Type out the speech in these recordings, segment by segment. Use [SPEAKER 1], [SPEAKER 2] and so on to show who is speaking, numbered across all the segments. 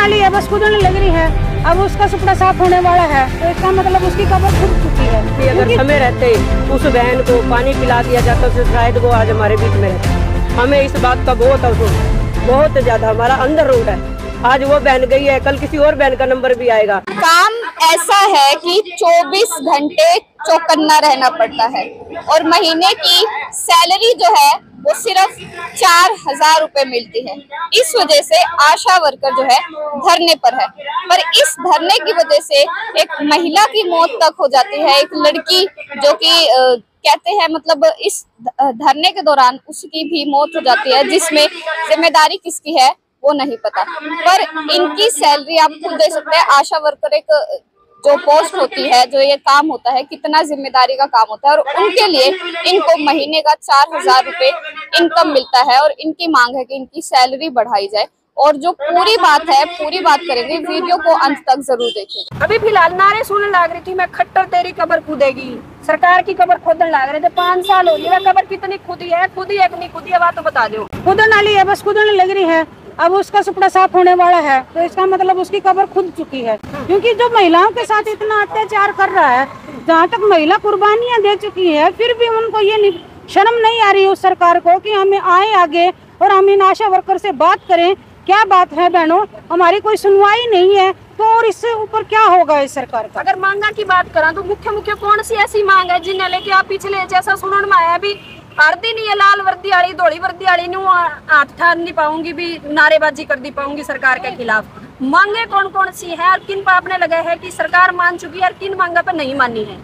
[SPEAKER 1] नाली है, बस कूदने लग रही है। अब उसका सुपड़ा साफ होने वाला है, तो इसका मतलब उसकी कब्र खुद चुकी है।
[SPEAKER 2] कि अगर समय रहते उस बहन को पानी पिला दिया जाता तो शायद वो आज हमारे बीच में रहती। हमें इस बात का बहुत अफसोस है, बहुत ज्यादा हमारा अंदर रोड है। आज वो बहन गई है, कल किसी और बहन का नंबर भी आएगा।
[SPEAKER 3] काम ऐसा है कि 24 घंटे चौकन्ना रहना पड़ता है और महीने की सैलरी जो है वो सिर्फ 4,000 रुपए मिलती है। इस वजह से आशा वर्कर जो है धरने पर है, पर इस धरने की वजह से एक महिला की मौत तक हो जाती है। एक लड़की जो कि कहते हैं मतलब इस धरने के दौरान उसकी भी मौत हो जाती है, जिसमें जिम्मेदारी किसकी है वो नहीं पता। पर इनकी सैलरी आप खुद दे सकते हैं। आशा वर्कर एक जो पोस्ट होती है, जो ये काम होता है, कितना जिम्मेदारी का काम होता है और उनके लिए इनको महीने का 4,000 रुपए इनकम मिलता है और इनकी मांग है कि इनकी सैलरी बढ़ाई जाए। और जो पूरी बात है, पूरी बात करेंगे, वीडियो को अंत तक जरूर देखिए।
[SPEAKER 1] अभी फिलहाल नारे सुनने लग रही थी, मैं खट्टर तेरी कब्र खुदेगी, सरकार की कब्र खोदने लग रहे थे। 5 साल हो गए, कब्र कितनी खुदी है, खुदी है कि नहीं खुदी है, बात तो बता दो। कूदने वाली है, बस कूदने लग रही है। अब उसका सुपड़ा साफ होने वाला है, तो इसका मतलब उसकी कब्र खुद चुकी है। क्योंकि जो महिलाओं के साथ इतना अत्याचार कर रहा है, जहाँ तक महिला कुर्बानियां दे चुकी है, फिर भी उनको ये शर्म नहीं आ रही है उस सरकार को कि हमें आए आगे और हम इन आशा वर्कर से बात करें। क्या बात है बहनों, हमारी कोई सुनवाई नहीं है, तो और इससे ऊपर क्या होगा इस सरकार का।
[SPEAKER 4] अगर मांगा की बात करें तो मुख्य कौन सी ऐसी मांग है जिन्हें लेके आप पिछले जैसा सुनने में आया अभी आरती नहीं है, लाल वर्दी आड़ी धोली वर्दी आड़ी नु हाथ ठार नहीं पाऊंगी, भी नारेबाजी कर दी पाऊंगी सरकार के खिलाफ। मांगे कौन कौन सी है और किन पर आपने लगा है कि सरकार मान चुकी है और किन मांगा पर नहीं मानी है?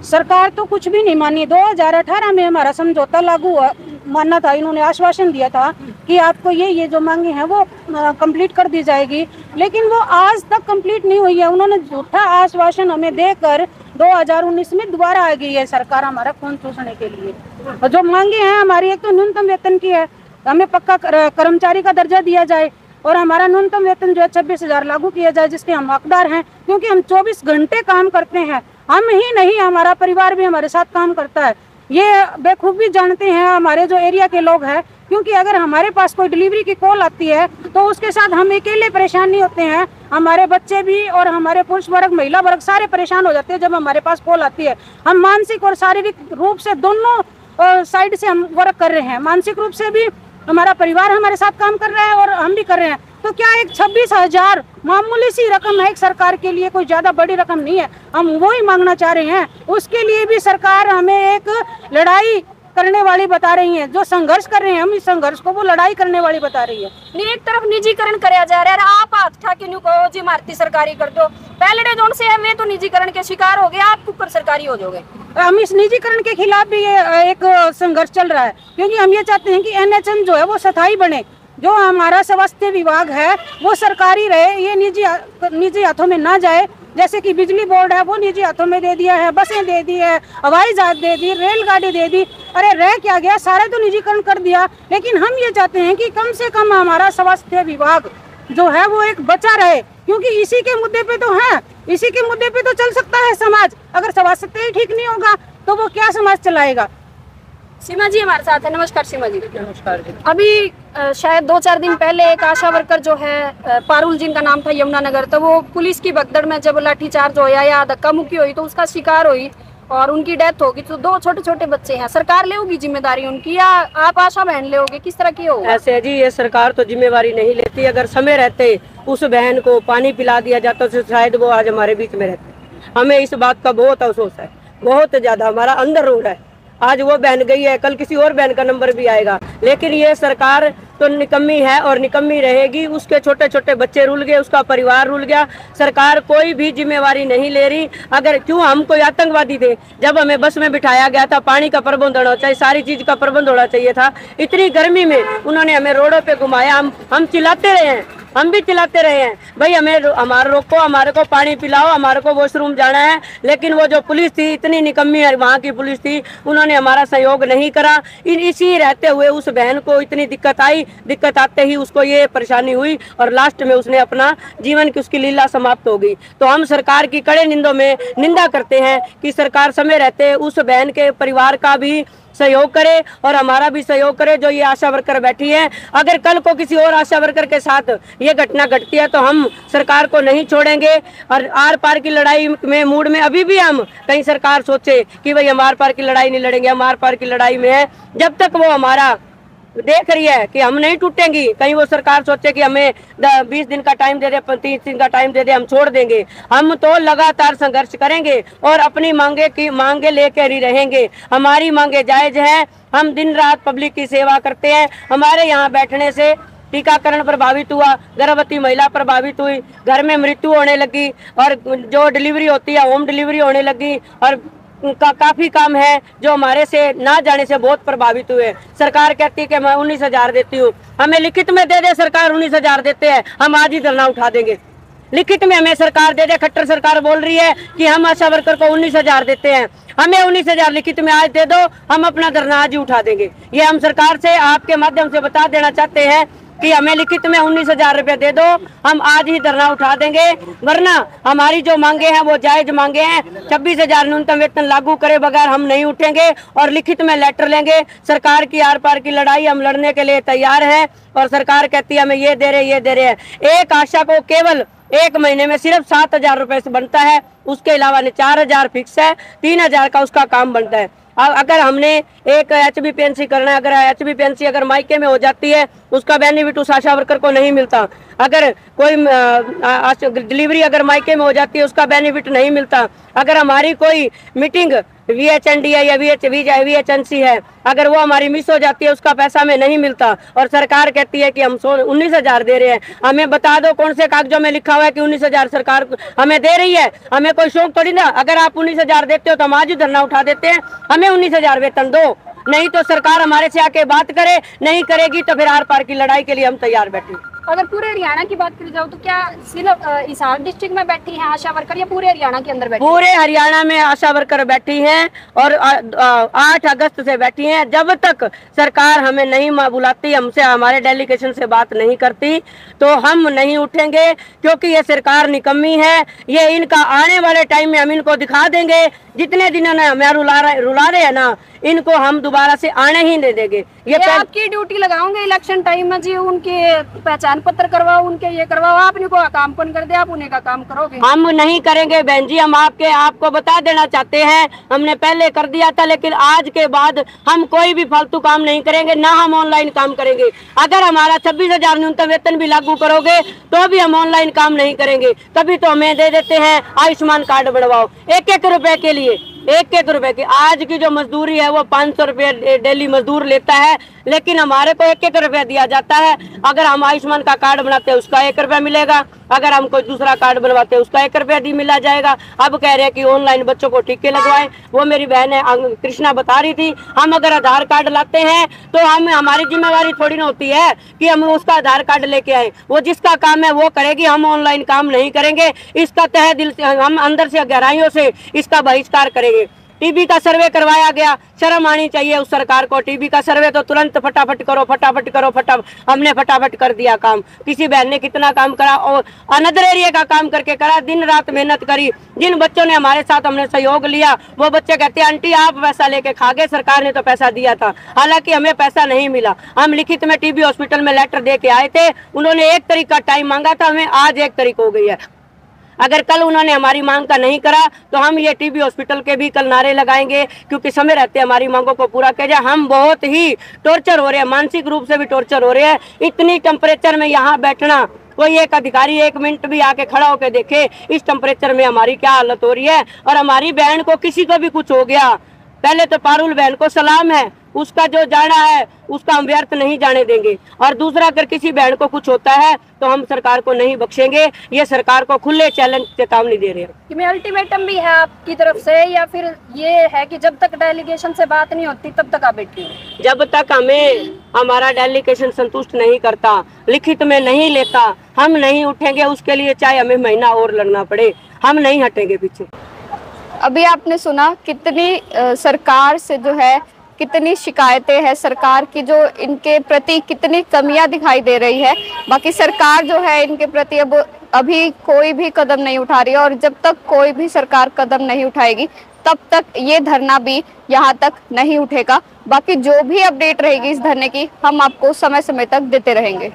[SPEAKER 1] सरकार तो कुछ भी नहीं मानी। 2018 में हमारा समझौता लागू मानना था, इन्होंने आश्वासन दिया था कि आपको ये जो मांगे हैं वो कंप्लीट कर दी जाएगी, लेकिन वो आज तक कंप्लीट नहीं हुई है। उन्होंने झूठा आश्वासन हमें देकर 2019 में दोबारा आ गई है सरकार हमारा खून चूसने के लिए। और जो मांगे हैं हमारी, एक तो न्यूनतम वेतन की है, हमें पक्का कर्मचारी का दर्जा दिया जाए और हमारा न्यूनतम वेतन जो है 26,000 लागू किया जाए, जिसके हम हकदार हैं। क्योंकि हम 24 घंटे काम करते हैं, हम ही नहीं हमारा परिवार भी हमारे साथ काम करता है। ये बेखूबी जानते हैं हमारे जो एरिया के लोग हैं, क्योंकि अगर हमारे पास कोई डिलीवरी की कॉल आती है तो उसके साथ हम अकेले परेशान नहीं होते हैं, हमारे बच्चे भी और हमारे पुरुष वर्ग महिला वर्ग सारे परेशान हो जाते हैं जब हमारे पास कॉल आती है। हम मानसिक और शारीरिक रूप से दोनों साइड से हम वर्क कर रहे हैं। मानसिक रूप से भी हमारा परिवार हमारे साथ काम कर रहा है और हम भी कर रहे हैं। तो क्या एक 26,000 मामूली सी रकम है एक सरकार के लिए, कोई ज्यादा बड़ी रकम नहीं है। हम वो ही मांगना चाह रहे हैं, उसके लिए भी सरकार हमें एक लड़ाई करने वाली बता रही है। जो संघर्ष कर रहे हैं हम, इस संघर्ष को वो लड़ाई करने वाली बता रही है।
[SPEAKER 4] एक तरफ निजीकरण कराया जा रहा है, आप हाथ ठा के कहो जी मारती सरकारी कर दो, पहले जोन से हमें तो निजीकरण के शिकार हो गए, आप ऊपर सरकारी हो जाओगे।
[SPEAKER 1] हम इस निजीकरण के खिलाफ भी एक संघर्ष चल रहा है, क्योंकि हम ये चाहते हैं कि NHM जो है वो स्थायी बने। जो हमारा स्वास्थ्य विभाग है वो सरकारी रहे, ये निजी हाथों में ना जाए। जैसे कि बिजली बोर्ड है वो निजी हाथों में दे दिया है, बसें दे दी है, हवाई जहाज दे दी, रेलगाड़ी दे दी। अरे रह क्या गया, सारा तो निजीकरण कर दिया। लेकिन हम ये चाहते हैं कि कम से कम हमारा स्वास्थ्य विभाग जो है वो एक बचा रहे, क्योंकि इसी के मुद्दे पे तो है, इसी के मुद्दे पे तो चल सकता है समाज। अगर स्वास्थ्य ही ठीक नहीं होगा तो वो क्या समाज चलाएगा।
[SPEAKER 4] सीमा जी हमारे साथ है। नमस्कार सीमा जी।
[SPEAKER 2] नमस्कार जी।
[SPEAKER 4] अभी शायद 2-4 दिन पहले एक आशा वर्कर जो है पारुल जिनका नाम था यमुनानगर, तो वो पुलिस की भगदड़ में जब लाठीचार्ज होया या धक्का मुक्की हुई तो उसका शिकार हुई और उनकी डेथ होगी। तो 2 छोटे-छोटे बच्चे हैं, सरकार लेगी जिम्मेदारी उनकी या आप आशा बहन लेोगे, किस तरह की होगा?
[SPEAKER 2] ऐसे जी, ये सरकार तो जिम्मेवारी नहीं लेती। अगर समय रहते उस बहन को पानी पिला दिया जाता तो शायद वो आज हमारे बीच में रहती। हमें इस बात का बहुत अफसोस है, बहुत ज्यादा हमारा अंदर रो रहा है। आज वो बहन गई है, कल किसी और बहन का नंबर भी आएगा, लेकिन ये सरकार तो निकम्मी है और निकम्मी रहेगी। उसके छोटे छोटे बच्चे रुल गए, उसका परिवार रुल गया, सरकार कोई भी जिम्मेवारी नहीं ले रही। अगर क्यों हम कोई आतंकवादी थे? जब हमें बस में बिठाया गया था, पानी का प्रबंध होना चाहिए, सारी चीज का प्रबंध होना चाहिए था। इतनी गर्मी में उन्होंने हमें रोडों पे घुमाया, हम चिल्लाते रहे हैं, हम भी चिल्लाते रहे हैं, भाई हमें हमारे रोको, हमारे को पानी पिलाओ, हमारे को वॉशरूम जाना है। लेकिन वो जो पुलिस थी इतनी निकम्मी है, वहाँ की पुलिस थी, उन्होंने हमारा सहयोग नहीं करा। इसी रहते हुए उस बहन को इतनी दिक्कत आई। दिक्कत आते ही उसको ये परेशानी हुई और लास्ट में उसने अपना जीवन की उसकी लीला समाप्त हो गई। तो हम सरकार की कड़े निंदा करते हैं कि सरकार समय रहते उस बहन के परिवार का भी सहयोग करे और हमारा भी सहयोग करे जो ये आशा वर्कर बैठी है। अगर कल को किसी और आशा वर्कर के साथ ये घटना घटती है तो हम सरकार को नहीं छोड़ेंगे और आर पार की लड़ाई में मूड में अभी भी हम कहीं सरकार सोचे कि भाई हम आर पार की लड़ाई नहीं लड़ेंगे, हम आर पार की लड़ाई में है। जब तक वो हमारा देख रही है कि हम नहीं टूटेंगी, कहीं वो सरकार सोचे कि हमें 20 दिन का टाइम दे दे, 30 दिन का टाइम दे दे, हम छोड़ देंगे। हम तो लगातार संघर्ष करेंगे और अपनी मांगे लेकर ही रहेंगे। हमारी मांगे जायज है। हम दिन रात पब्लिक की सेवा करते हैं। हमारे यहाँ बैठने से टीकाकरण प्रभावित हुआ, गर्भवती महिला प्रभावित हुई, घर में मृत्यु होने लगी और जो डिलीवरी होती है होम डिलीवरी होने लगी और काफी काम है जो हमारे से ना जाने से बहुत प्रभावित हुए। सरकार कहती है कि मैं 19,000 देती हूँ, हमें लिखित में दे दे। सरकार 19,000 देते हैं, हम आज ही धरना उठा देंगे। लिखित में हमें सरकार दे दे। खट्टर सरकार बोल रही है कि हम आशा वर्कर को 19,000 देते हैं, हमें 19,000 लिखित में आज दे दो, हम अपना धरना आज ही उठा देंगे। ये हम सरकार से आपके माध्यम से बता देना चाहते हैं कि हमें लिखित में 19,000 रुपए दे दो, हम आज ही धरना उठा देंगे। वरना हमारी जो मांगे हैं वो जायज मांगे हैं। 26,000 न्यूनतम वेतन लागू करे बगैर हम नहीं उठेंगे और लिखित में लेटर लेंगे। सरकार की आर पार की लड़ाई हम लड़ने के लिए तैयार हैं और सरकार कहती है हमें ये दे रहे हैं। एक आशा को केवल एक महीने में सिर्फ 7,000 रुपए से बनता है, उसके अलावा 4,000 फिक्स है, 3,000 का उसका काम बनता है। अगर हमने एक HBPNC करना है, अगर HBPNC अगर मायके में हो जाती है उसका बेनिफिट उस आशा वर्कर को नहीं मिलता। अगर कोई डिलीवरी अगर मायके में हो जाती है उसका बेनिफिट नहीं मिलता। अगर हमारी कोई मीटिंग VHND है या VHNC है, अगर वो हमारी मिस हो जाती है उसका पैसा हमें नहीं मिलता और सरकार कहती है कि हम 19,000 दे रहे हैं। हमें बता दो कौन से कागजों में लिखा हुआ है कि 19,000 सरकार हमें दे रही है। हमें कोई शौक थोड़ी ना। अगर आप 19,000 देते हो तो हम आज ही धरना उठा देते हैं। हमें 19,000 वेतन दो, नहीं तो सरकार हमारे से आके बात करे, नहीं करेगी तो फिर आर पार की लड़ाई के लिए हम तैयार बैठे।
[SPEAKER 4] अगर पूरे हरियाणा की बात करी जाओ तो क्या सिर्फ हिसार डिस्ट्रिक्ट में बैठी हैं आशा वर्कर या पूरे हरियाणा के अंदर बैठी?
[SPEAKER 2] पूरे हरियाणा में आशा वर्कर बैठी हैं और 8 अगस्त से बैठी हैं। जब तक सरकार हमें नहीं बुलाती, हमसे हमारे डेलीगेशन से बात नहीं करती तो हम नहीं उठेंगे, क्योंकि ये सरकार निकम्मी है। ये इनका आने वाले टाइम में हम इनको दिखा देंगे। जितने दिन हमें रुला रहे हैं ना, इनको हम दोबारा से आने ही नहीं देंगे।
[SPEAKER 4] ये आपकी ड्यूटी लगाओगे इलेक्शन टाइम में जी, उनके पहचान पत्र करवाओ, उनके ये करवाओ, आप इनको काम कौन कर दे, आप उन्हें का काम करोगे?
[SPEAKER 2] हम नहीं करेंगे बहन जी। हम आपको बता देना चाहते हैं, हमने पहले कर दिया था, लेकिन आज के बाद हम कोई भी फालतू काम नहीं करेंगे, ना हम ऑनलाइन काम करेंगे। अगर हमारा 26,000 न्यूनतम वेतन भी लागू करोगे तो भी हम ऑनलाइन काम नहीं करेंगे। तभी तो हमें दे देते हैं आयुष्मान कार्ड बनवाओ 1-1 रुपए के लिए, 1-1 रुपए की। आज की जो मजदूरी है वो 500 रुपये डेली मजदूर लेता है, लेकिन हमारे को 1-1 रुपया दिया जाता है। अगर हम आयुष्मान का कार्ड बनाते हैं उसका 1 रुपया मिलेगा, अगर हम कोई दूसरा कार्ड बनवाते हैं उसका 1 रुपया मिला जाएगा। अब कह रहे हैं कि ऑनलाइन बच्चों को टीके लगवाएं। वो मेरी बहन है कृष्णा बता रही थी, हम अगर आधार कार्ड लाते हैं तो हमारी जिम्मेवारी थोड़ी ना होती है कि हम उसका आधार कार्ड लेके आए। वो जिसका काम है वो करेगी, हम ऑनलाइन काम नहीं करेंगे। इसका तहे दिल से हम अंदर से गहराइयों से इसका बहिष्कार करेंगे। टीबी का सर्वे करवाया गया, शर्म आनी चाहिए उस सरकार को। टीबी का सर्वे तो तुरंत फटाफट करो, हमने फटाफट कर दिया काम। किसी बहन ने कितना काम करा और अनदर एरिया का काम करके करा, दिन रात मेहनत करी। जिन बच्चों ने हमारे साथ हमने सहयोग लिया वो बच्चे कहते हैं आंटी आप पैसा लेके खा गए, सरकार ने तो पैसा दिया था। हालांकि हमें पैसा नहीं मिला। हम लिखित में टीबी हॉस्पिटल में लेटर दे के आए थे, उन्होंने 1 तारीख का टाइम मांगा था, हमें आज 1 तारीख हो गई है। अगर कल उन्होंने हमारी मांग का नहीं करा तो हम ये टीबी हॉस्पिटल के भी कल नारे लगाएंगे, क्योंकि समय रहते हमारी मांगों को पूरा किया जाए। हम बहुत ही टॉर्चर हो रहे हैं, मानसिक रूप से भी टॉर्चर हो रहे हैं। इतनी टेम्परेचर में यहाँ बैठना, कोई एक अधिकारी 1 मिनट भी आके खड़ा होकर देखे इस टेम्परेचर में हमारी क्या हालत हो रही है। और हमारी बहन को किसी को भी कुछ हो गया, पहले तो पारुल बहन को सलाम है, उसका जो जाना है उसका हम व्यर्थ नहीं जाने देंगे। और दूसरा, अगर किसी बहन को कुछ होता है तो हम सरकार को नहीं बख्शेंगे। ये सरकार को खुले चैलेंज चेतावनी दे रहे हैं।
[SPEAKER 4] कि अल्टीमेटम भी है आपकी तरफ से, या फिर ये है कि जब तक डेलीगेशन से बात नहीं होती तब तक आप बैठी हो?
[SPEAKER 2] जब तक हमें हमारा डेलीगेशन संतुष्ट नहीं करता, लिखित में नहीं लेता, हम नहीं उठेंगे। उसके लिए चाहे हमें महीना और लड़ना पड़े, हम नहीं हटेंगे पीछे।
[SPEAKER 3] अभी आपने सुना कितनी सरकार से जो है कितनी शिकायतें हैं, सरकार की जो इनके प्रति कितनी कमियां दिखाई दे रही है। बाकी सरकार जो है इनके प्रति अब अभी कोई भी कदम नहीं उठा रही है, और जब तक कोई भी सरकार कदम नहीं उठाएगी तब तक ये धरना भी यहाँ तक नहीं उठेगा। बाकी जो भी अपडेट रहेगी इस धरने की हम आपको समय समय तक देते रहेंगे।